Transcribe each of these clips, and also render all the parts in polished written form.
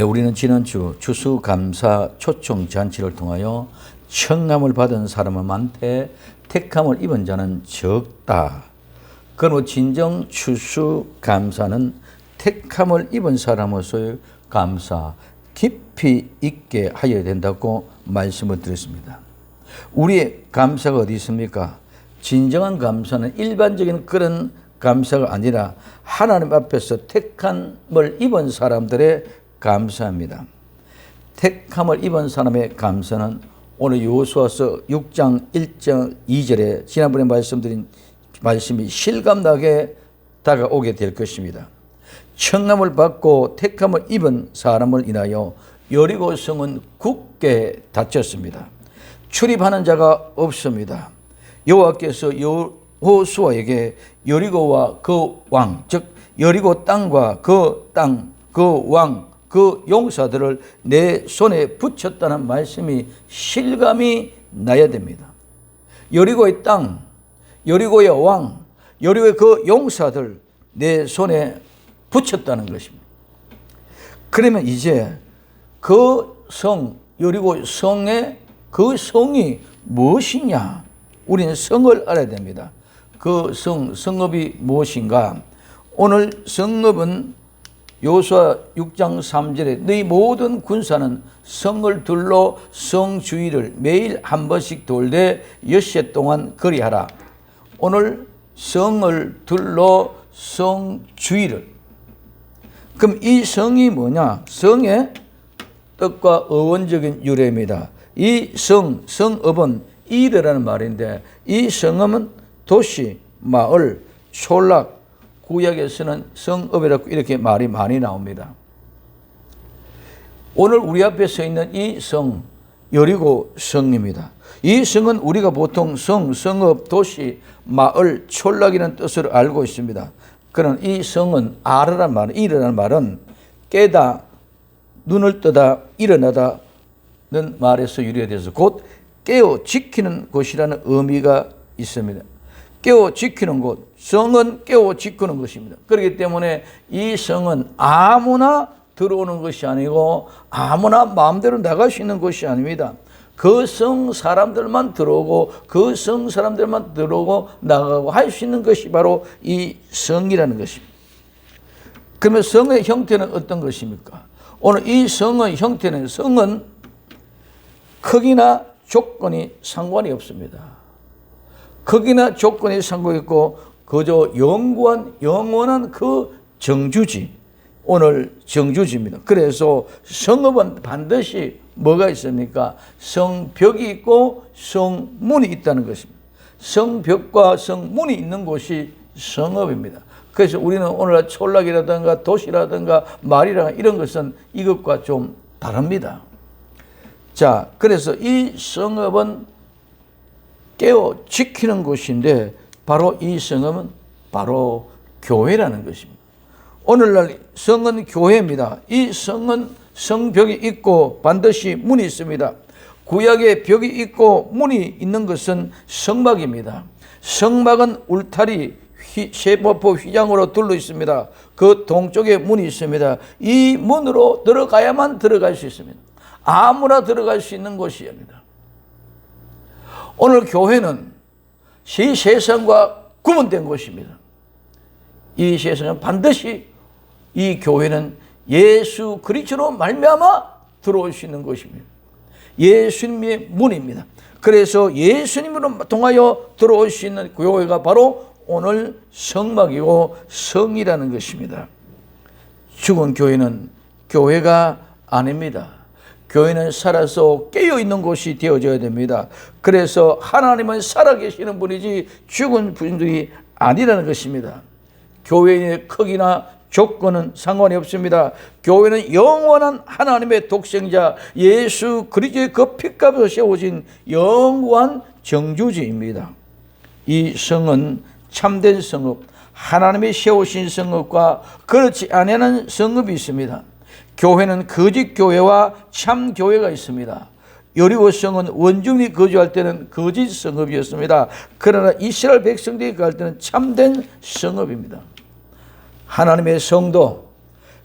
우리는 지난주 추수감사 초청잔치를 통하여 청함을 받은 사람은 많되 택함을 입은 자는 적다. 그러므로 진정 추수감사는 택함을 입은 사람으로서의 감사 깊이 있게 하여야 된다고 말씀을 드렸습니다. 우리의 감사가 어디 있습니까? 진정한 감사는 일반적인 그런 감사가 아니라 하나님 앞에서 택함을 입은 사람들의 감사입니다. 택함을 입은 사람의 감사는 오늘 여호수아서 6장 1절 2절에 지난번에 말씀드린 말씀이 실감나게 다가오게 될 것입니다. 청함을 받고 택함을 입은 사람을 인하여 여리고 성은 굳게 닫혔습니다. 출입하는 자가 없습니다. 여호와께서 여호수아에게 여리고와 그 왕, 즉 여리고 땅과 그 땅, 그 왕, 그 용사들을 내 손에 붙였다는 말씀이 실감이 나야 됩니다. 여리고의 땅, 여리고의 왕, 여리고의 그 용사들 내 손에 붙였다는 것입니다. 그러면 이제 그 성, 여리고 성의 그 성이 무엇이냐? 우리는 성을 알아야 됩니다. 그 성읍이 무엇인가? 오늘 성읍은 여호수아 6장 3절에 너희 모든 군사는 성을 둘러 성 주위를 매일 한 번씩 돌되 엿새 동안 거리하라. 오늘 성을 둘러 성 주위를. 그럼 이 성이 뭐냐? 성의 뜻과 어원적인 유래입니다. 이 성읍은 일이라는 말인데 이 성읍은 도시, 마을, 촌락, 구약에서는 성읍이라고 이렇게 말이 많이 나옵니다. 오늘 우리 앞에 서 있는 이 성, 여리고 성입니다. 이 성은 우리가 보통 성읍, 도시, 마을, 촌락이라는 뜻으로 알고 있습니다. 그러나 이 성은 알으라는 말은, 일이라는 말은 깨다, 눈을 뜨다, 일어나다는 말에서 유래돼서 곧 깨어 지키는 곳이라는 의미가 있습니다. 깨어 지키는 곳, 성은 깨어 지키는 것입니다. 그렇기 때문에 이 성은 아무나 들어오는 것이 아니고 아무나 마음대로 나갈 수 있는 것이 아닙니다. 그 성 사람들만 들어오고 그 성 사람들만 들어오고 나가고 할 수 있는 것이 바로 이 성이라는 것입니다. 그러면 성의 형태는 어떤 것입니까? 오늘 이 성의 형태는 성은 크기나 조건이 상관이 없습니다. 크기나 조건이 상관이 있고 그저 영원한 그 정주지. 오늘 정주지입니다. 그래서 성읍은 반드시 뭐가 있습니까? 성벽이 있고 성문이 있다는 것입니다. 성벽과 성문이 있는 곳이 성읍입니다. 그래서 우리는 오늘날 촌락이라든가 도시라든가 말이라든가 이런 것은 이것과 좀 다릅니다. 자, 그래서 이 성읍은 깨어 지키는 곳인데 바로 이 성읍은 바로 교회라는 것입니다. 오늘날 성은 교회입니다. 이 성은 성벽이 있고 반드시 문이 있습니다. 구약에 벽이 있고 문이 있는 것은 성막입니다. 성막은 울타리, 세포포 휘장으로 둘러 있습니다. 그 동쪽에 문이 있습니다. 이 문으로 들어가야만 들어갈 수 있습니다. 아무나 들어갈 수 있는 곳입니다. 오늘 교회는 이 세상과 구분된 곳입니다. 이 세상은 반드시 이 교회는 예수 그리스도로 말미암아 들어올 수 있는 것입니다. 예수님의 문입니다. 그래서 예수님으로 통하여 들어올 수 있는 교회가 바로 오늘 성막이고 성이라는 것입니다. 죽은 교회는 교회가 아닙니다. 교회는 살아서 깨어있는 곳이 되어져야 됩니다. 그래서 하나님은 살아계시는 분이지 죽은 분들이 아니라는 것입니다. 교회의 크기나 조건은 상관이 없습니다. 교회는 영원한 하나님의 독생자 예수 그리스도의 그 피값으로 세워진 영원한 정주지입니다. 이 성은 참된 성읍, 하나님이 세우신 성읍과 그렇지 않은 성읍이 있습니다. 교회는 거짓 교회와 참 교회가 있습니다. 여리고 성은 원주민이 거주할 때는 거짓 성읍이었습니다. 그러나 이스라엘 백성들이 갈 때는 참된 성읍입니다. 하나님의 성도,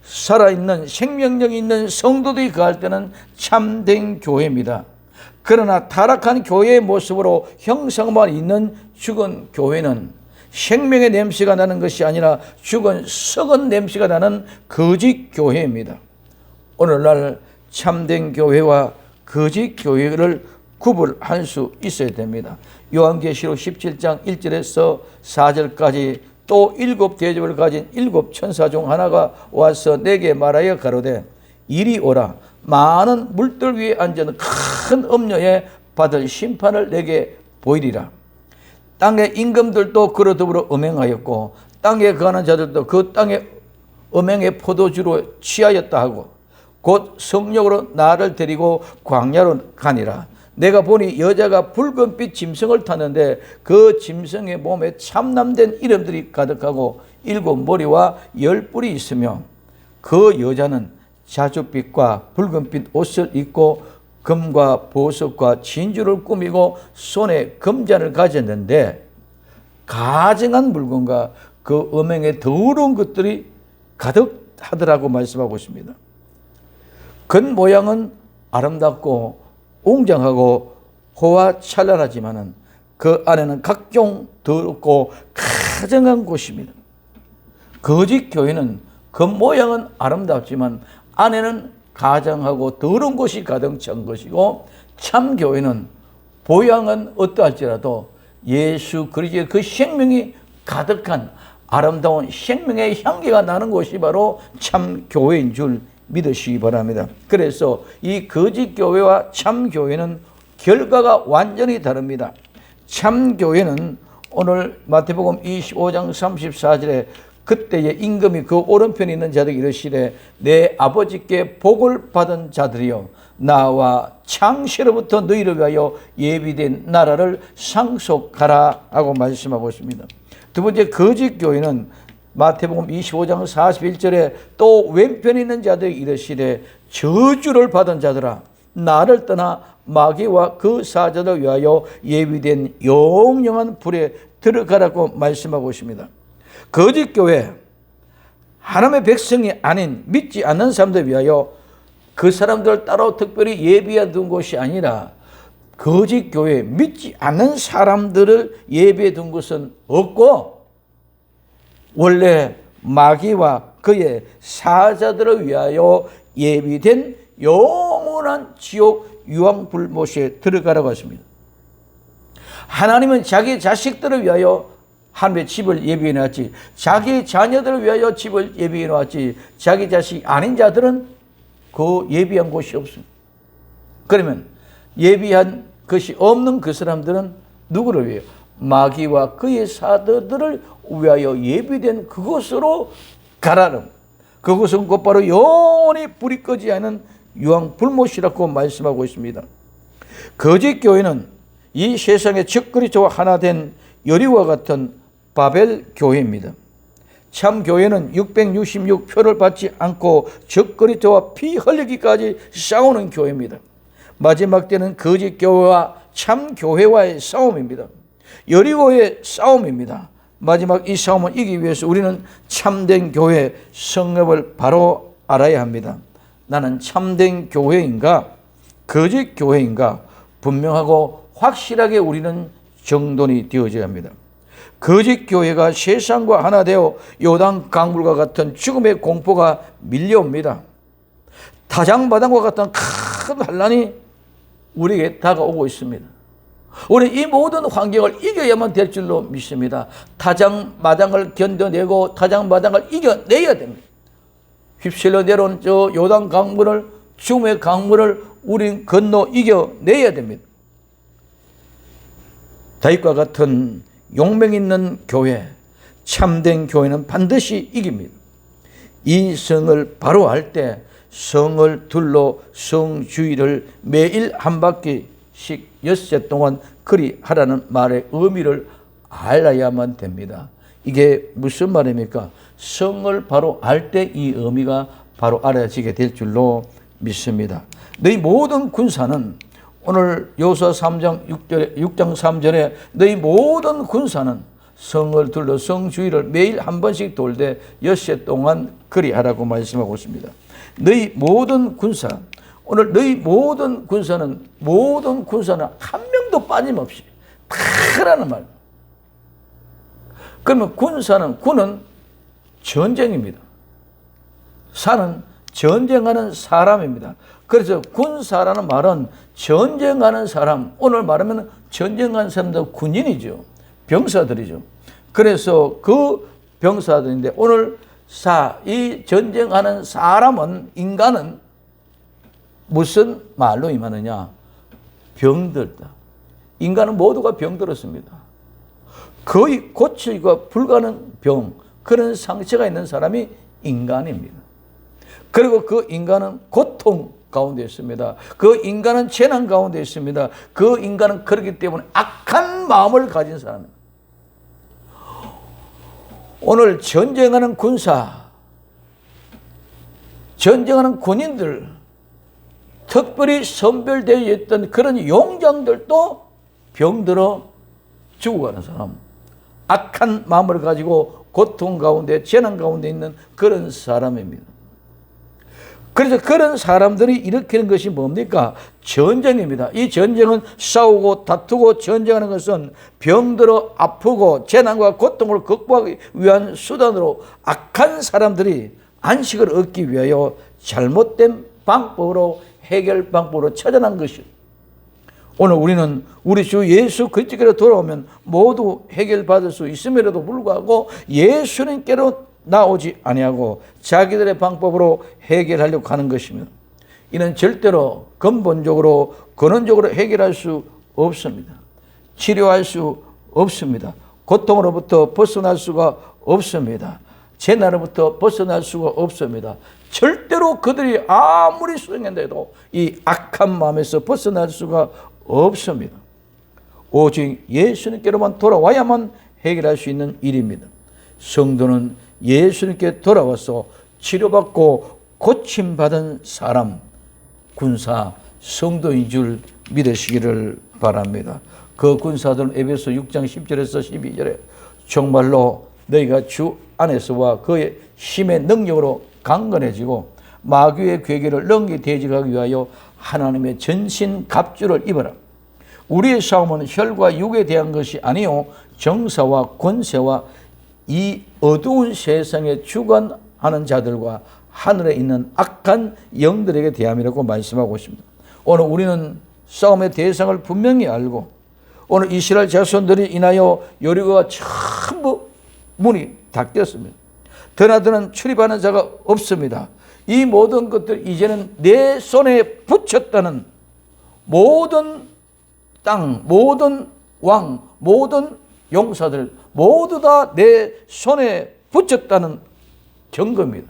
살아있는 생명력이 있는 성도들이 거할 때는 참된 교회입니다. 그러나 타락한 교회의 모습으로 형상만 있는 죽은 교회는 생명의 냄새가 나는 것이 아니라 죽은 썩은 냄새가 나는 거짓 교회입니다. 오늘날 참된 교회와 거짓 교회를 구분할 수 있어야 됩니다. 요한계시록 17장 1절에서 4절까지 또 7 대접을 가진 7 천사 중 하나가 와서 내게 말하여 가로되 이리 오라. 많은 물들 위에 앉은 큰 음녀에 받을 심판을 내게 보이리라. 땅의 임금들도 그로 더불어 음행하였고 땅에 거하는 자들도 그 땅의 음행의 포도주로 취하였다 하고 곧 성령으로 나를 데리고 광야로 가니라. 내가 보니 여자가 붉은빛 짐승을 탔는데 그 짐승의 몸에 참남된 이름들이 가득하고 7 머리와 10 뿔이 있으며 그 여자는 자줏빛과 붉은빛 옷을 입고 금과 보석과 진주를 꾸미고 손에 금잔을 가졌는데 가증한 물건과 그 음행의 더러운 것들이 가득하더라고 말씀하고 있습니다. 겉모양은 아름답고 웅장하고 호화찬란하지만은 그 안에는 각종 더럽고 가증한 곳입니다. 거짓 교회는 겉모양은 아름답지만 안에는 가장하고 더러운 것이 가득 찬 것이고 참 교회는 보양은 어떠할지라도 예수 그리스도의 그 생명이 가득한 아름다운 생명의 향기가 나는 곳이 바로 참 교회인 줄 믿으시기 바랍니다. 그래서 이 거짓 교회와 참 교회는 결과가 완전히 다릅니다. 참 교회는 오늘 마태복음 25장 34절에 그때의 임금이 그 오른편에 있는 자들에게 이르시되 내 아버지께 복을 받은 자들이여 나와 창세로부터 너희를 위하여 예비된 나라를 상속하라 하고 말씀하고 있습니다. 두 번째 거짓 교회는 마태복음 25장 41절에 또 왼편에 있는 자들이 이르시되 저주를 받은 자들아 나를 떠나 마귀와 그 사자를 위하여 예비된 영영한 불에 들어가라고 말씀하고 있습니다. 거짓 교회, 하나님의 백성이 아닌 믿지 않는 사람들 위하여 그 사람들을 따로 특별히 예비해 둔 것이 아니라 거짓 교회, 믿지 않는 사람들을 예비해 둔 것은 없고 원래 마귀와 그의 사자들을 위하여 예비된 영원한 지옥 유황불못에 들어가라고 하십니다. 하나님은 자기 자식들을 위하여 하나님의 집을 예비해 놨지 자기 자녀들을 위하여 집을 예비해 놨지 자기 자식이 아닌 자들은 그 예비한 곳이 없습니다. 그러면 예비한 것이 없는 그 사람들은 누구를 위해요? 마귀와 그의 사도들을 위하여 예비된 그곳으로 가라는 그곳은 곧바로 영원히 불이 꺼지지 않는 유황불못이라고 말씀하고 있습니다. 거짓 교회는 이 세상의 적그리스도와 하나 된 여리고와 같은 바벨 교회입니다. 참 교회는 666표를 받지 않고 적그리스도와 피 흘리기까지 싸우는 교회입니다. 마지막 때는 거짓 교회와 참 교회와의 싸움입니다. 여리고의 싸움입니다. 마지막 이 싸움을 이기기 위해서 우리는 참된 교회 성읍을 바로 알아야 합니다. 나는 참된 교회인가 거짓 교회인가 분명하고 확실하게 우리는 정돈이 되어져야 합니다. 거짓 교회가 세상과 하나 되어 요단 강물과 같은 죽음의 공포가 밀려옵니다. 타작마당과 같은 큰 환란이 우리에게 다가오고 있습니다. 우리 이 모든 환경을 이겨야만 될 줄로 믿습니다. 타작마당을 견뎌내고 타작마당을 이겨내야 됩니다. 휩쓸려 내려온 저 요단 강물을 죽음의 강물을 우린 건너 이겨내야 됩니다. 다윗과 같은 용맹 있는 교회, 참된 교회는 반드시 이깁니다. 이 성을 바로 할 때 성을 둘러 성주의를 매일 한 바퀴씩 6세 동안 그리 하라는 말의 의미를 알아야만 됩니다. 이게 무슨 말입니까? 성을 바로 알 때 이 의미가 바로 알아지게 될 줄로 믿습니다. 너희 모든 군사는 오늘 여호수아 3장 6장 3절에 너희 모든 군사는 성을 둘러 성주위를 매일 한 번씩 돌되 엿새 동안 그리하라고 말씀하고 있습니다. 너희 모든 군사, 오늘 너희 모든 군사는 한 명도 빠짐없이 다라는 말. 그러면 군은 전쟁입니다. 사는 전쟁하는 사람입니다. 그래서 군사라는 말은 전쟁하는 사람, 오늘 말하면 전쟁하는 사람도 군인이죠. 병사들이죠. 그래서 그 병사들인데 오늘 이 전쟁하는 사람은, 인간은 무슨 말로 임하느냐? 병들다. 인간은 모두가 병들었습니다. 거의 고치기가 불가능한 병, 그런 상처가 있는 사람이 인간입니다. 그리고 그 인간은 고통 가운데 있습니다. 그 인간은 재난 가운데 있습니다. 그 인간은 그렇기 때문에 악한 마음을 가진 사람입니다. 오늘 전쟁하는 군사, 전쟁하는 군인들, 특별히 선별되어 있던 그런 용장들도 병들어 죽어가는 사람, 악한 마음을 가지고 고통 가운데, 재난 가운데 있는 그런 사람입니다. 그래서 그런 사람들이 일으키는 것이 뭡니까? 전쟁입니다. 이 전쟁은 싸우고 다투고 전쟁하는 것은 병들어 아프고 재난과 고통을 극복하기 위한 수단으로 악한 사람들이 안식을 얻기 위하여 잘못된 방법으로, 해결 방법으로 찾아난 것이요. 오늘 우리는 우리 주 예수 그리스도께로 돌아오면 모두 해결받을 수 있음에도 불구하고 예수님께로 나오지 아니하고 자기들의 방법으로 해결하려고 하는 것입니다. 이는 절대로 근본적으로, 근원적으로 해결할 수 없습니다. 치료할 수 없습니다. 고통으로부터 벗어날 수가 없습니다. 재난으로부터 벗어날 수가 없습니다. 절대로 그들이 아무리 수행한다해도 이 악한 마음에서 벗어날 수가 없습니다. 오직 예수님께로만 돌아와야만 해결할 수 있는 일입니다. 성도는 예수님께 돌아와서 치료받고 고침받은 사람, 군사, 성도인 줄 믿으시기를 바랍니다. 그 군사들은 에베소 6장 10절에서 12절에 정말로 너희가 주 안에서와 그의 힘의 능력으로 강건해지고 마귀의 괴계를 능히 대적하기 위하여 하나님의 전신 갑주를 입어라. 우리의 싸움은 혈과 육에 대한 것이 아니요 정사와 권세와 이 어두운 세상에 주관하는 자들과 하늘에 있는 악한 영들에게 대함이라고 말씀하고 있습니다. 오늘 우리는 싸움의 대상을 분명히 알고 오늘 이스라엘 자손들이 인하여 여리고가 전부 문이 닫혔습니다. 드나드는 출입하는 자가 없습니다. 이 모든 것들 이제는 내 손에 붙였다는 모든 땅, 모든 왕, 모든 용사들 모두 다 내 손에 붙였다는 증거입니다.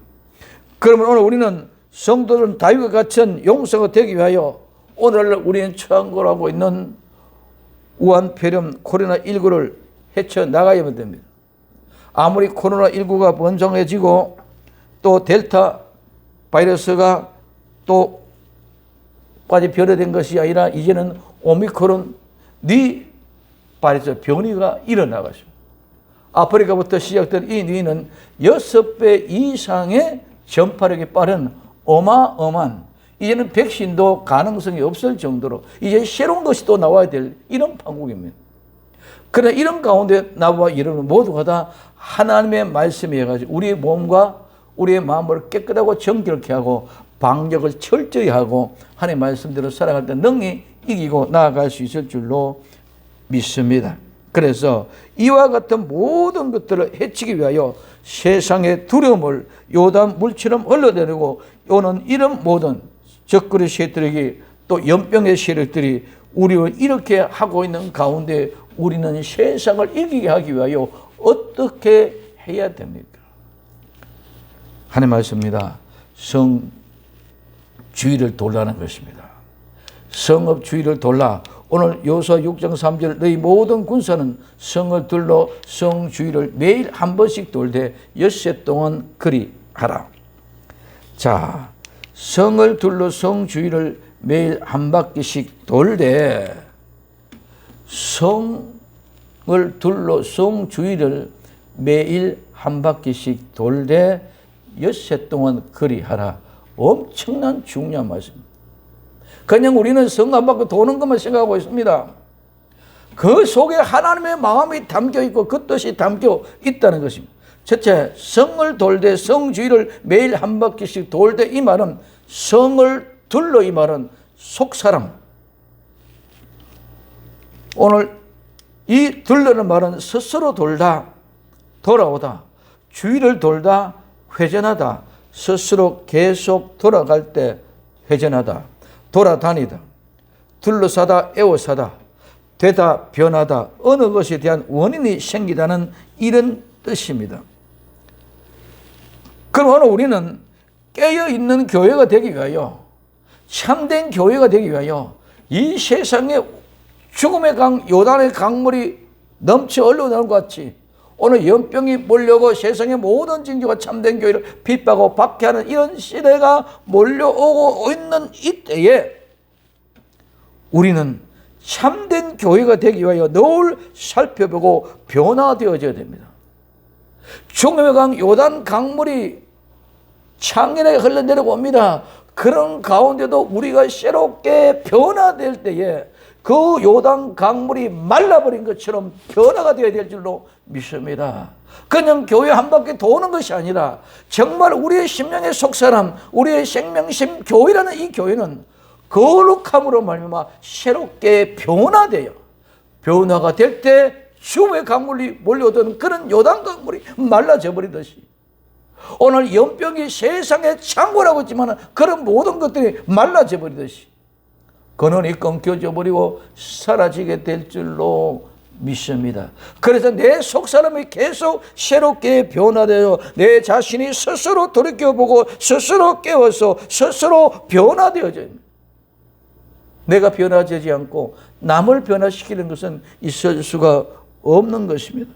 그러면 오늘 우리는 성도들은 다윗과 같은 용사가 되기 위하여 오늘 우리는 처한고하고 있는 우한폐렴 코로나19를 헤쳐나가야만 됩니다. 아무리 코로나19가 번성해지고 또 델타 바이러스가 또 까지 변화된 것이 아니라 이제는 오미크론 바이러스 변이가 일어나가지고 아프리카부터 시작된 이 뉘는 6배 이상의 전파력이 빠른 어마어마한, 이제는 백신도 가능성이 없을 정도로 이제 새로운 것이 또 나와야 될 이런 판국입니다. 그러나 이런 가운데 나와 여러분 모두가 다 하나님의 말씀에 해가지고 우리의 몸과 우리의 마음을 깨끗하고 정결케 하고 방역을 철저히 하고 하나님의 말씀대로 살아갈 때 능히 이기고 나아갈 수 있을 줄로 믿습니다. 그래서 이와 같은 모든 것들을 해치기 위하여 세상의 두려움을 요단 물처럼 흘러내리고 오는 이런 모든 적그리 세력들이 또 연병의 세력들이 우리를 이렇게 하고 있는 가운데 우리는 세상을 이기게 하기 위하여 어떻게 해야 됩니까? 하나님 말씀입니다. 성 주위를 돌라는 것입니다. 성읍 주위를 돌라. 오늘 여호수아 6장 3절 너희 모든 군사는 성을 둘러 성 주위를 매일 한 번씩 돌되 엿새 동안 그리하라. 자, 성을 둘러 성 주위를 매일 한 바퀴씩 돌되 성 둘러 성 주위를 매일 한 바퀴씩 돌되 엿새 동안 그리하라. 엄청난 중요한 말씀입니다. 그냥 우리는 성 한 바퀴 도는 것만 생각하고 있습니다. 그 속에 하나님의 마음이 담겨 있고 그 뜻이 담겨 있다는 것입니다. 첫째, 성을 돌되 성 주위를 매일 한 바퀴씩 돌되 이 말은 성을 둘러 이 말은 속사람. 오늘 이 둘러는 말은 스스로 돌다, 돌아오다, 주위를 돌다, 회전하다, 스스로 계속 돌아갈 때 회전하다, 돌아다니다, 둘러싸다, 에워싸다, 되다, 변하다, 어느 것에 대한 원인이 생기다는 이런 뜻입니다. 그럼 오늘 우리는 깨어있는 교회가 되기 위하여, 참된 교회가 되기 위하여 이 세상에 죽음의 강, 요단의 강물이 넘쳐 흘러나오는 것 같이 오늘 연병이 몰려오고 세상의 모든 징조가 참된 교회를 핍박하고 박해하는 이런 시대가 몰려오고 있는 이때에 우리는 참된 교회가 되기 위하여 늘 살펴보고 변화되어져야 됩니다. 죽음의 강 요단 강물이 창년에 흘러내려고 옵니다. 그런 가운데도 우리가 새롭게 변화될 때에 그 요단 강물이 말라버린 것처럼 변화가 되어야 될 줄로 믿습니다. 그냥 교회 한 바퀴 도는 것이 아니라 정말 우리의 심령의 속사람, 우리의 생명심 교회라는 이 교회는 거룩함으로 말미암아 새롭게 변화돼요. 변화가 될 때 죽음의 강물이 몰려오던 그런 요단 강물이 말라져 버리듯이 오늘 연병이 세상에 창궐하고 있지만 그런 모든 것들이 말라져 버리듯이 근원이 끊겨져 버리고 사라지게 될 줄로 믿습니다. 그래서 내 속사람이 계속 새롭게 변화되어 내 자신이 스스로 돌이켜보고 스스로 깨워서 스스로 변화되어져야 합니다. 내가 변화되지 않고 남을 변화시키는 것은 있을 수가 없는 것입니다.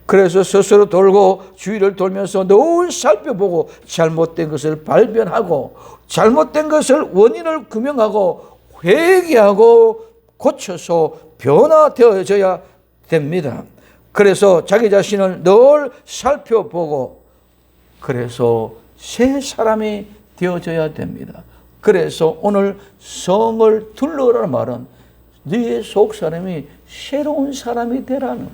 그래서 스스로 돌고 주위를 돌면서 늘 살펴보고 잘못된 것을 발견하고 잘못된 것을 원인을 규명하고 회개하고 고쳐서 변화되어져야 됩니다. 그래서 자기 자신을 늘 살펴보고 그래서 새 사람이 되어져야 됩니다. 그래서 오늘 성을 둘러라는 말은 네 속사람이 새로운 사람이 되라는.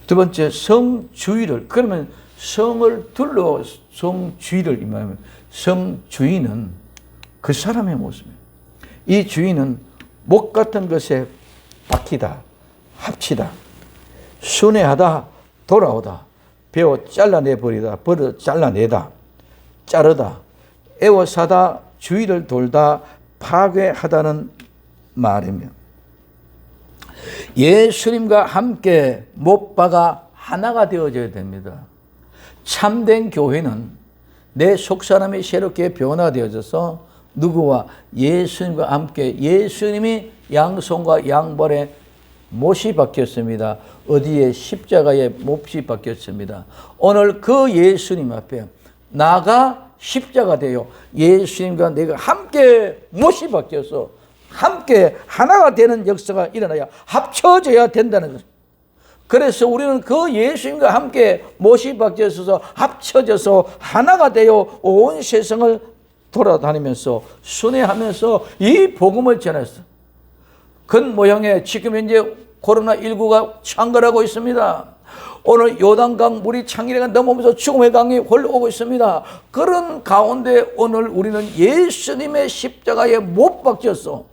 두 번째, 성 주위를. 그러면 성을 둘러 성 주위를 임하면 성 주인은 그 사람의 모습입니다. 이 주인은 목 같은 것에 박히다, 합치다, 순회하다, 돌아오다, 베어 잘라내버리다, 버려 잘라내다, 자르다, 에워싸다, 주위를 돌다, 파괴하다는 말이며 예수님과 함께 못 박아 하나가 되어져야 됩니다. 참된 교회는 내 속사람이 새롭게 변화되어져서 누구와 예수님과 함께 예수님이 양손과 양발에 못이 박혔습니다. 어디에 십자가에 못이 박혔습니다. 오늘 그 예수님 앞에 나가 십자가 되어 예수님과 내가 함께 못이 박혀서 함께 하나가 되는 역사가 일어나야 합쳐져야 된다는 것입니다. 그래서 우리는 그 예수님과 함께 못이 박혀서 합쳐져서 하나가 되어 온 세상을 돌아다니면서 순회하면서 이 복음을 전했어. 큰 모양의 지금 현재 코로나19가 창궐하고 있습니다. 오늘 요단강 물이 창이래가 넘어오면서 죽음의 강이 흘러오고 있습니다. 그런 가운데 오늘 우리는 예수님의 십자가에 못 박혔어.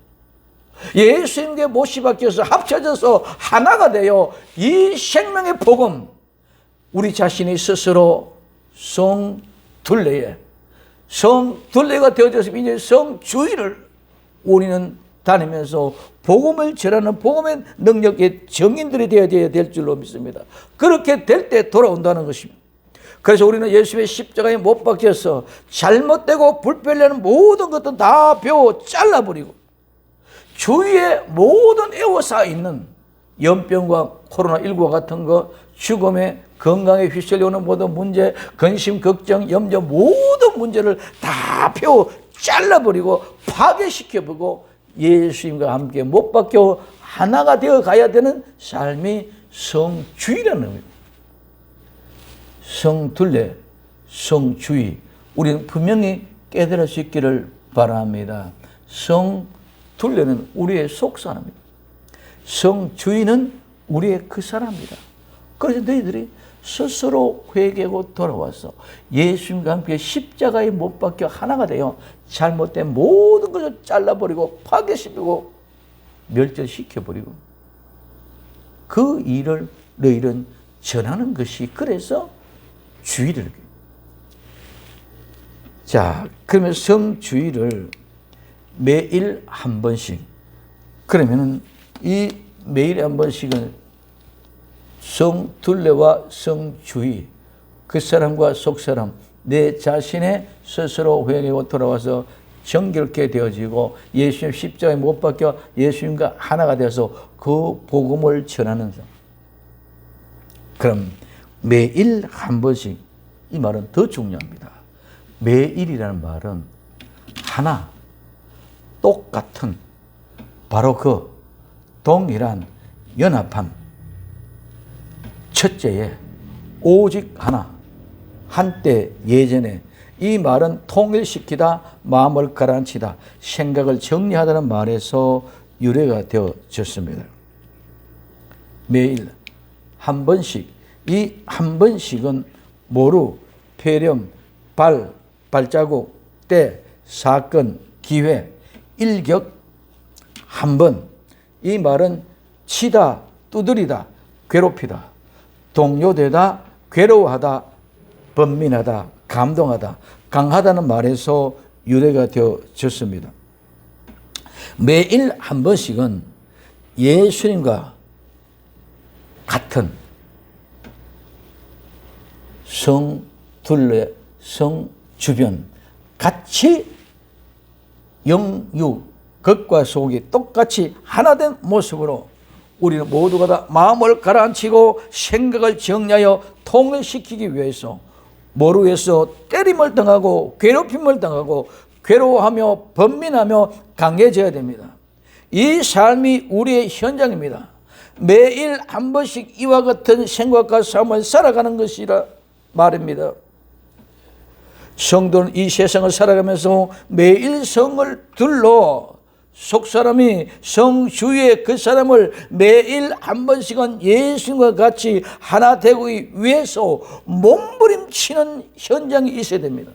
예수님께 못이 박혀서 합쳐져서 하나가 되어 이 생명의 복음 우리 자신이 스스로 성 둘레가 되어져서 이제 성 주위를 우리는 다니면서 복음을 전하는 복음의 능력의 정인들이 되어야 될 줄로 믿습니다. 그렇게 될 때 돌아온다는 것입니다. 그래서 우리는 예수의 십자가에 못 박혀서 잘못되고 불편하는 모든 것도 다 베어 잘라버리고 주위에 모든 에워싸 있는 연병과 코로나19와 같은 것, 죽음의 건강에 휘둘려오는 모든 문제, 근심, 걱정, 염려 모든 문제를 다 베어 잘라버리고 파괴시켜보고 예수님과 함께 못 박혀 하나가 되어 가야 되는 삶이 성주의라는 겁니다. 성둘레, 성주의. 우리는 분명히 깨달을 수 있기를 바랍니다. 성둘레는 우리의 속사람입니다. 성주의는 우리의 그 사람입니다. 그래서 너희들이 스스로 회개하고 돌아와서 예수님과 함께 십자가에 못 박혀 하나가 되어 잘못된 모든 것을 잘라버리고 파괴시키고 멸절시켜버리고 그 일을 너희는 전하는 것이 그래서 주의를. 자, 그러면 성주의를 매일 한 번씩, 그러면은 이 매일에 한 번씩은 성둘레와 성주의, 그 사람과 속사람, 내 자신의 스스로 회개하고 돌아와서 정결케 되어지고 예수님 십자가에 못 박혀 예수님과 하나가 되어서 그 복음을 전하는 삶. 그럼 매일 한 번씩, 이 말은 더 중요합니다. 매일이라는 말은 하나, 똑같은, 바로 그 동일한 연합한, 첫째에 오직 하나, 한때 예전에, 이 말은 통일시키다, 마음을 가라앉히다, 생각을 정리하다는 말에서 유래가 되어졌습니다. 매일 한 번씩, 이 한 번씩은 모루, 폐렴, 발자국, 때, 사건, 기회, 일격, 한 번. 이 말은 치다, 두드리다, 괴롭히다, 동요되다, 괴로워하다, 번민하다, 감동하다, 강하다는 말에서 유래가 되어졌습니다. 매일 한 번씩은 예수님과 같은 성둘레, 성주변, 같이 영유, 겉과 속이 똑같이 하나된 모습으로 우리는 모두가 다 마음을 가라앉히고 생각을 정리하여 통일시키기 위해서 모르에서 때림을 당하고 괴롭힘을 당하고 괴로워하며 번민하며 강해져야 됩니다. 이 삶이 우리의 현장입니다. 매일 한 번씩 이와 같은 생각과 삶을 살아가는 것이라 말입니다. 성도는 이 세상을 살아가면서 매일 성을 둘러 속사람이 성주의 그 사람을 매일 한 번씩은 예수님과 같이 하나 되기 위해서 몸부림치는 현장이 있어야 됩니다.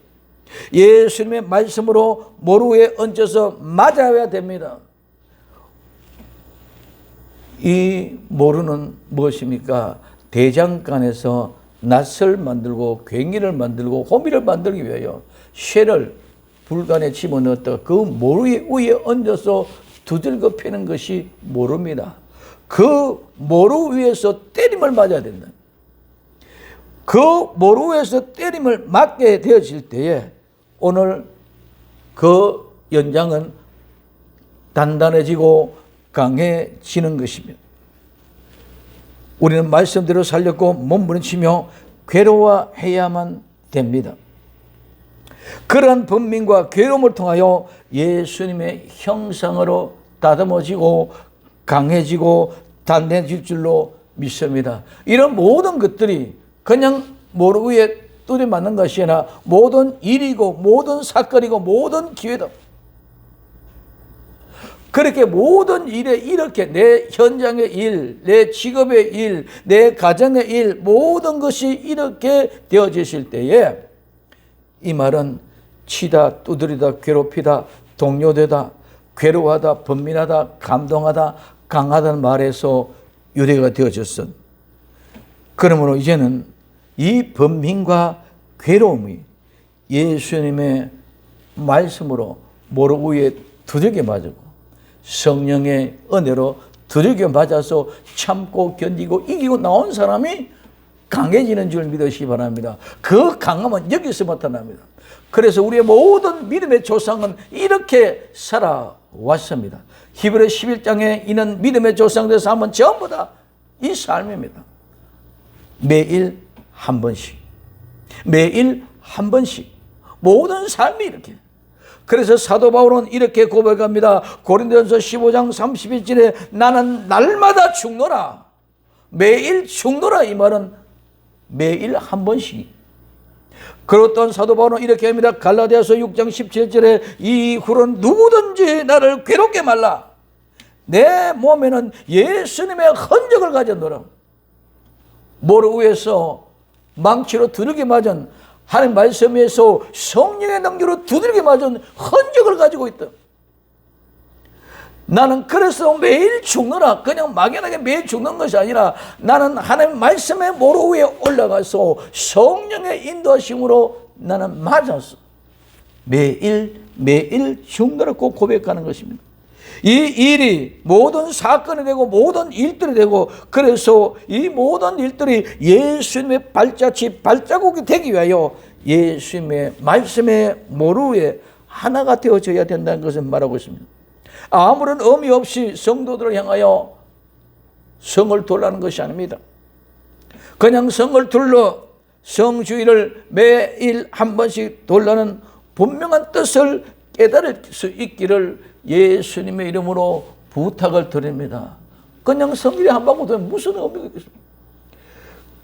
예수님의 말씀으로 모루에 얹어서 맞아야 됩니다. 이 모루는 무엇입니까? 대장간에서 낫을 만들고 괭이를 만들고 호미를 만들기 위하여 쇠를 불간에 집어넣었다가 그 모루 위에 얹어서 두들겨 패는 것이 모루입니다. 그 모루 위에서 때림을 맞아야 된다. 그 모루 위에서 때림을 맞게 되어질 때에 오늘 그 연장은 단단해지고 강해지는 것입니다. 우리는 말씀대로 살렸고 몸부림치며 괴로워해야만 됩니다. 그러한 번민과 괴로움을 통하여 예수님의 형상으로 다듬어지고 강해지고 단단해질 줄로 믿습니다. 이런 모든 것들이 그냥 모루 위에 뚜려 맞는 것이 아니라 모든 일이고 모든 사건이고 모든 기회다. 그렇게 모든 일에 이렇게 내 현장의 일, 내 직업의 일, 내 가정의 일, 모든 것이 이렇게 되어지실 때에 이 말은 치다, 두드리다, 괴롭히다, 동요되다, 괴로워하다, 번민하다, 감동하다, 강하다는 말에서 유래가 되어졌어. 그러므로 이제는 이 번민과 괴로움이 예수님의 말씀으로 모루 위에 두들겨 맞고 성령의 은혜로 두들겨 맞아서 참고 견디고 이기고 나온 사람이 강해지는 줄 믿으시기 바랍니다. 그 강함은 여기서 나타납니다. 그래서 우리의 모든 믿음의 조상은 이렇게 살아왔습니다. 히브리 11장에 있는 믿음의 조상들 삶은 전부 다 이 삶입니다. 매일 한 번씩, 매일 한 번씩 모든 삶이 이렇게 그래서 사도 바울은 이렇게 고백합니다. 고린도전서 15장 31절에 나는 날마다 죽노라. 매일 죽노라. 이 말은 매일 한 번씩. 그리고 또 사도 바울은 이렇게 합니다. 갈라디아서 6장 17절에 이후로는 누구든지 나를 괴롭게 말라. 내 몸에는 예수님의 흔적을 가졌노라. 모로 위에서 망치로 두들겨 맞은, 하나님 말씀에서 성령의 능력으로 두들겨 맞은 흔적을 가지고 있다. 나는 그래서 매일 죽노라. 그냥 막연하게 매일 죽는 것이 아니라 나는 하나님 말씀의 모로 위에 올라가서 성령의 인도하심으로 나는 맞았어. 매일 죽노라고 고백하는 것입니다. 이 일이 모든 사건이 되고 모든 일들이 되고, 그래서 이 모든 일들이 예수님의 발자국이 되기 위하여 예수님의 말씀의 모로 위에 하나가 되어져야 된다는 것을 말하고 있습니다. 아무런 의미 없이 성도들을 향하여 성을 돌라는 것이 아닙니다. 그냥 성을 둘러 성주일을 매일 한 번씩 돌라는 분명한 뜻을 깨달을 수 있기를 예수님의 이름으로 부탁을 드립니다. 그냥 성일에 한 바퀴 돌면 무슨 의미가 있겠습니까?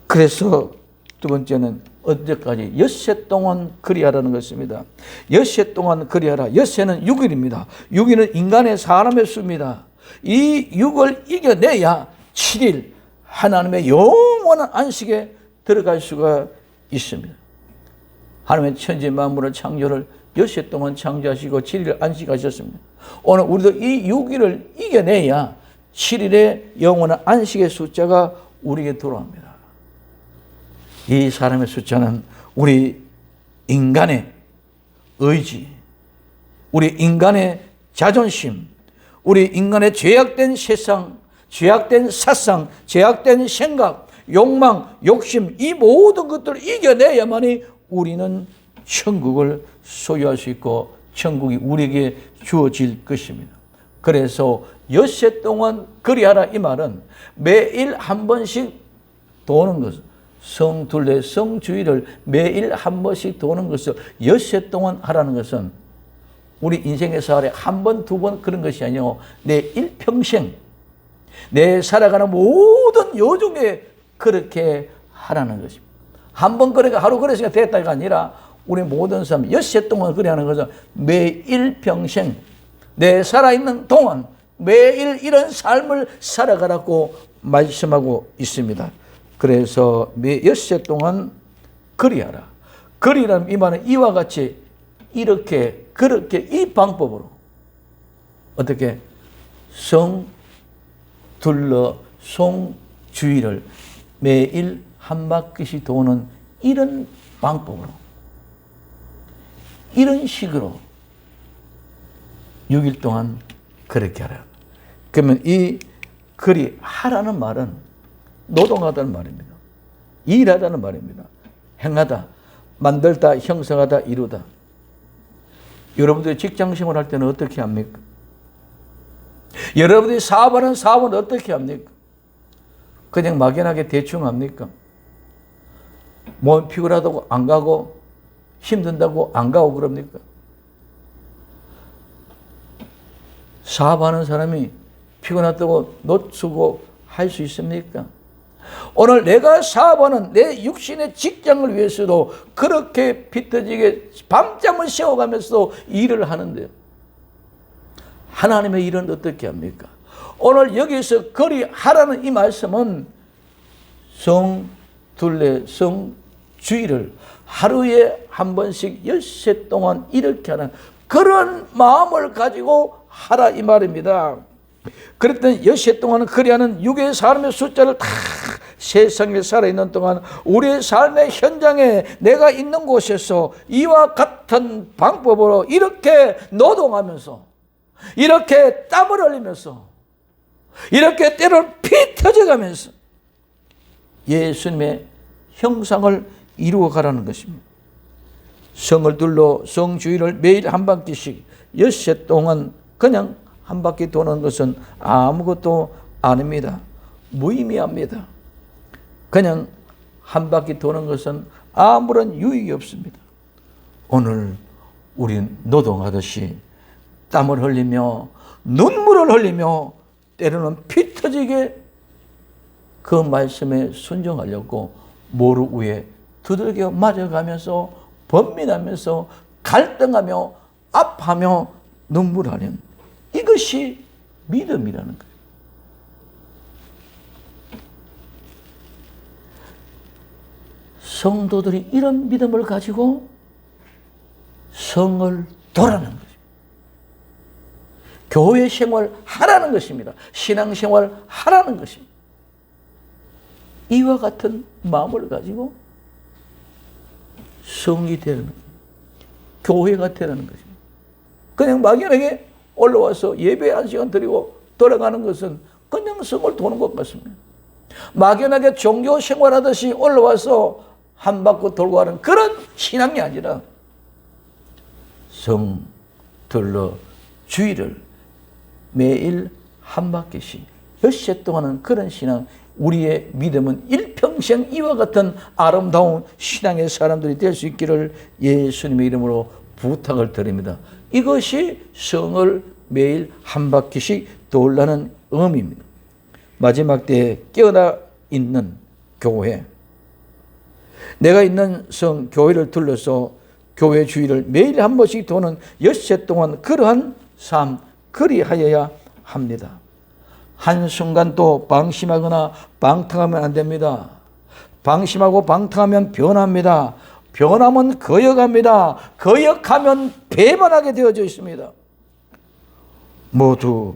그래서 두 번째는 언제까지? 엿새 동안 그리하라는 것입니다. 엿새 동안 그리하라. 엿새는 6일입니다. 6일은 인간의 사람의 수입니다. 이 6을 이겨내야 7일 하나님의 영원한 안식에 들어갈 수가 있습니다. 하나님의 천지 만물의 창조를 엿새 동안 창조하시고 7일 안식하셨습니다. 오늘 우리도 이 6일을 이겨내야 7일의 영원한 안식의 숫자가 우리에게 돌아옵니다. 이 사람의 숫자는 우리 인간의 의지, 우리 인간의 자존심, 우리 인간의 죄악된 세상, 죄악된 사상, 죄악된 생각, 욕망, 욕심, 이 모든 것들을 이겨내야만이 우리는 천국을 소유할 수 있고 천국이 우리에게 주어질 것입니다. 그래서 엿새 동안 그리하라 이 말은 매일 한 번씩 도는 것, 성둘레 성주일을 매일 한 번씩 도는 것을 엿새 동안 하라는 것은 우리 인생의 사활에 한 번, 두 번 그런 것이 아니고 내 일평생 내 살아가는 모든 여중에 그렇게 하라는 것입니다. 한 번 그러니까 하루 그랬으니까 됐다가 아니라 우리 모든 사람 엿새 동안 그래 하는 것은 매일 평생 내 살아있는 동안 매일 이런 삶을 살아가라고 말씀하고 있습니다. 그래서 엿새 동안 그리하라. 그리라는 이 말은 이와 같이 이렇게 그렇게 이 방법으로 어떻게 성둘러 성주의를 매일 한 바퀴씩 도는 이런 방법으로 이런 식으로 6일 동안 그렇게 하라. 그러면 이 그리하라는 말은 노동하다는 말입니다. 일하다는 말입니다. 행하다, 만들다, 형성하다, 이루다. 여러분들이 직장생활 할 때는 어떻게 합니까? 여러분들이 사업하는 사업은 어떻게 합니까? 그냥 막연하게 대충 합니까? 몸 피곤하다고 안 가고 힘든다고 안 가고 그럽니까? 사업하는 사람이 피곤하다고 놓치고 할 수 있습니까? 오늘 내가 사업하는 내 육신의 직장을 위해서도 그렇게 비터지게 밤잠을 새워가면서 일을 하는데요. 하나님의 일은 어떻게 합니까? 오늘 여기서 거리하라는 이 말씀은 성둘레 성주의를 하루에 한 번씩 엿새 동안 이렇게 하는 그런 마음을 가지고 하라 이 말입니다. 그랬더니 엿새 동안은 그리하는 육의 사람의 숫자를 다 세상에 살아있는 동안 우리의 삶의 현장에 내가 있는 곳에서 이와 같은 방법으로 이렇게 노동하면서 이렇게 땀을 흘리면서 이렇게 때로는 피 터져가면서 예수님의 형상을 이루어가라는 것입니다. 성을 둘러 성주의를 매일 한 바퀴씩 엿새 동안 그냥 한 바퀴 도는 것은 아무것도 아닙니다. 무의미합니다. 그냥 한 바퀴 도는 것은 아무런 유익이 없습니다. 오늘 우린 노동하듯이 땀을 흘리며 눈물을 흘리며 때로는 피 터지게 그 말씀에 순종하려고 모루 위에 두들겨 맞아가면서 번민하면서 갈등하며 아파하며 눈물하는 이것이 믿음이라는 거예요. 성도들이 이런 믿음을 가지고 성을 돌아는 거죠. 교회 생활 하라는 것입니다. 신앙 생활 하라는 것입니다. 이와 같은 마음을 가지고 성이 되는 거예요. 교회가 되는 것입니다. 그냥 막연하게 올라와서 예배 한 시간 드리고 돌아가는 것은 그냥 성을 도는 것 같습니다. 막연하게 종교 생활하듯이 올라와서 한 바퀴 돌고 가는 그런 신앙이 아니라 성 들러 주일을 매일 한 바퀴씩 엿새 동안은 그런 신앙, 우리의 믿음은 일평생 이와 같은 아름다운 신앙의 사람들이 될 수 있기를 예수님의 이름으로 부탁을 드립니다. 이것이 성을 매일 한 바퀴씩 돌라는 의미입니다. 마지막 때에 깨어나 있는 교회, 내가 있는 성 교회를 둘러서 교회 주위를 매일 한 번씩 도는 엿새 동안 그러한 삶, 그리하여야 합니다. 한순간도 방심하거나 방탕하면 안 됩니다. 방심하고 방탕하면 변합니다. 변하면 거역합니다. 거역하면 배반하게 되어져 있습니다. 모두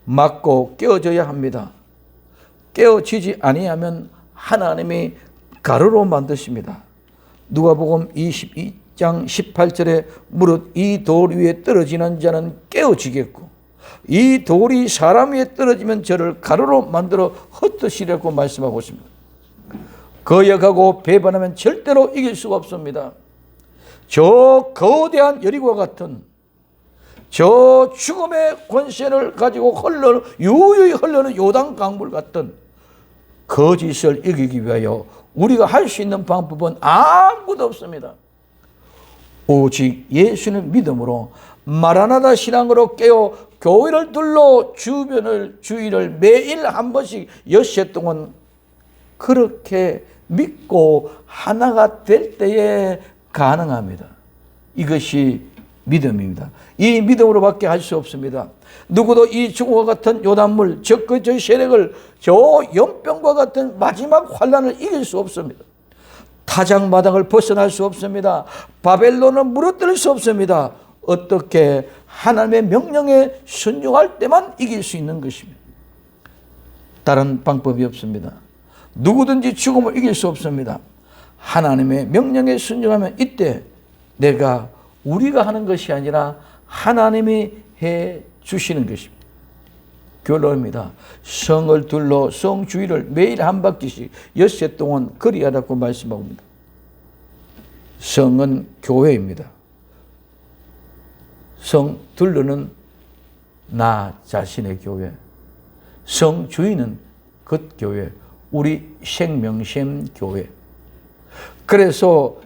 맞고 깨어져야 합니다. 깨어지지 아니하면 하나님이 가루로 만드십니다. 누가복음 22장 18절에 무릇 이 돌 위에 떨어지는 자는 깨어지겠고 이 돌이 사람 위에 떨어지면 저를 가루로 만들어 흩으시라고 말씀하고 있습니다. 거역하고 배반하면 절대로 이길 수가 없습니다. 저 거대한 여리고와 같은 저 죽음의 권세를 가지고 유유히 흘러는 요단 강물 같은 거짓을 이기기 위하여 우리가 할 수 있는 방법은 아무것도 없습니다. 오직 예수는 믿음으로 마라나다 신앙으로 깨어 교회를 둘러 주일을 매일 한 번씩 엿새 동안 그렇게 믿고 하나가 될 때에 가능합니다. 이것이 믿음입니다. 이 믿음으로밖에 할 수 없습니다. 누구도 이 죽음과 같은 요단물, 적그리스도의 세력을 저 연병과 같은 마지막 환난을 이길 수 없습니다. 타작마당을 벗어날 수 없습니다. 바벨론을 무너뜨릴 수 없습니다. 어떻게 하나님의 명령에 순종할 때만 이길 수 있는 것입니다. 다른 방법이 없습니다. 누구든지 죽음을 이길 수 없습니다. 하나님의 명령에 순종하면 이때 우리가 하는 것이 아니라 하나님이 해 주시는 것입니다. 결론입니다. 성을 둘러 성 주위를 매일 한 바퀴씩 엿새 동안 그리하라고 말씀합니다. 성은 교회입니다. 성 둘러는 나 자신의 교회, 성 주위는 그 교회, 우리 생명샘 교회. 그래서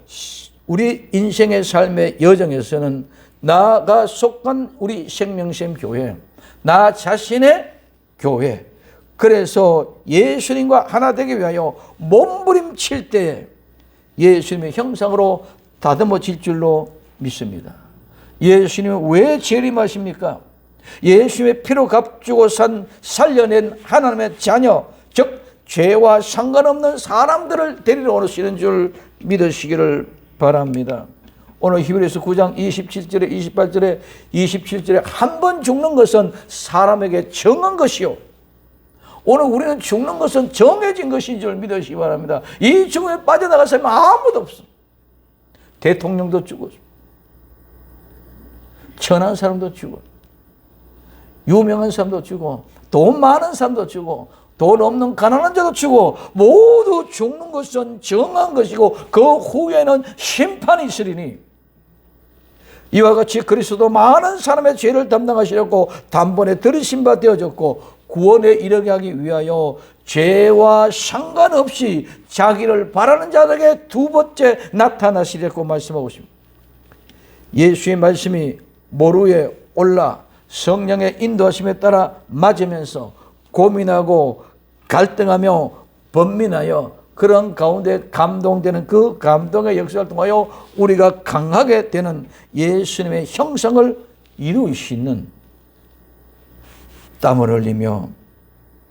우리 인생의 삶의 여정에서는 나가 속한 우리 생명샘 교회, 나 자신의 교회, 그래서 예수님과 하나 되기 위하여 몸부림칠 때 예수님의 형상으로 다듬어질 줄로 믿습니다. 예수님은 왜 재림하십니까? 예수님의 피로 값주고 살려낸 하나님의 자녀, 즉 죄와 상관없는 사람들을 데리러 오시는 줄 믿으시기를 바랍니다. 오늘 히브리서 9장 27절에 28절에 27절에 한 번 죽는 것은 사람에게 정한 것이요, 오늘 우리는 죽는 것은 정해진 것인 줄 믿으시기 바랍니다. 이 죽음에 빠져나갈 사람은 아무도 없습니다. 대통령도 죽었습니다. 천한 사람도 죽어, 유명한 사람도 죽어, 돈 많은 사람도 죽어, 돈 없는 가난한 자도 죽어, 모두 죽는 것은 정한 것이고 그 후에는 심판이 있으리니 이와 같이 그리스도 많은 사람의 죄를 담당하시려고 단번에 들으신 바 되어졌고 구원에 이르게 하기 위하여 죄와 상관없이 자기를 바라는 자들에게 두 번째 나타나시려고 말씀하고 있습니다. 예수의 말씀이 모루 위에 올라 성령의 인도하심에 따라 맞으면서 고민하고 갈등하며 번민하여 그런 가운데 감동되는 그 감동의 역사를 통하여 우리가 강하게 되는 예수님의 형상을 이룰 수 있는 땀을 흘리며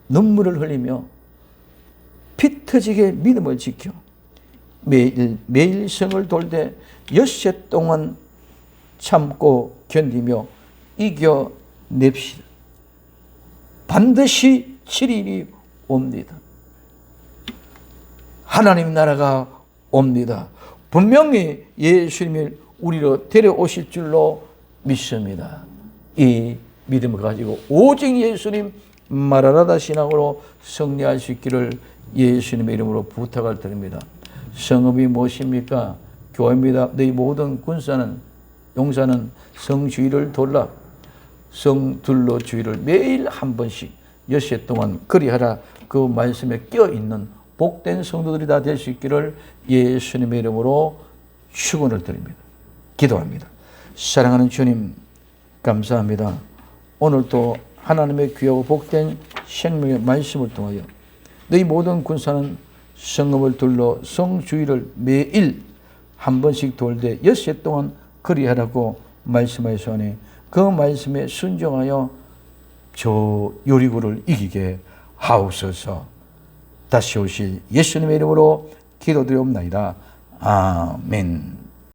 눈물을 흘리며 피 터지게 믿음을 지켜 매일 성을 돌되 엿새 동안 참고 견디며 이겨냅시다. 반드시 7일이 옵니다. 하나님 나라가 옵니다. 분명히 예수님이 우리로 데려오실 줄로 믿습니다. 이 믿음을 가지고 오직 예수님 마라나다 신앙으로 승리할 수 있기를 예수님의 이름으로 부탁을 드립니다. 성읍이 무엇입니까? 교회입니다. 너희 모든 군사는 용사는 성주의를 돌라 성둘러 주의를 매일 한 번씩 엿새 동안 그리하라. 그 말씀에 껴있는 복된 성도들이 다 될 수 있기를 예수님의 이름으로 축원을 드립니다. 기도합니다. 사랑하는 주님 감사합니다. 오늘도 하나님의 귀하고 복된 생명의 말씀을 통하여 너희 모든 군사는 성읍을 둘러 성주의를 매일 한 번씩 돌되 엿새 동안 그리하라고 말씀하셨으니 그 말씀에 순종하여 저 여리고를 이기게 하옵소서. 다시 오실 예수님의 이름으로 기도드리옵나이다. 아멘.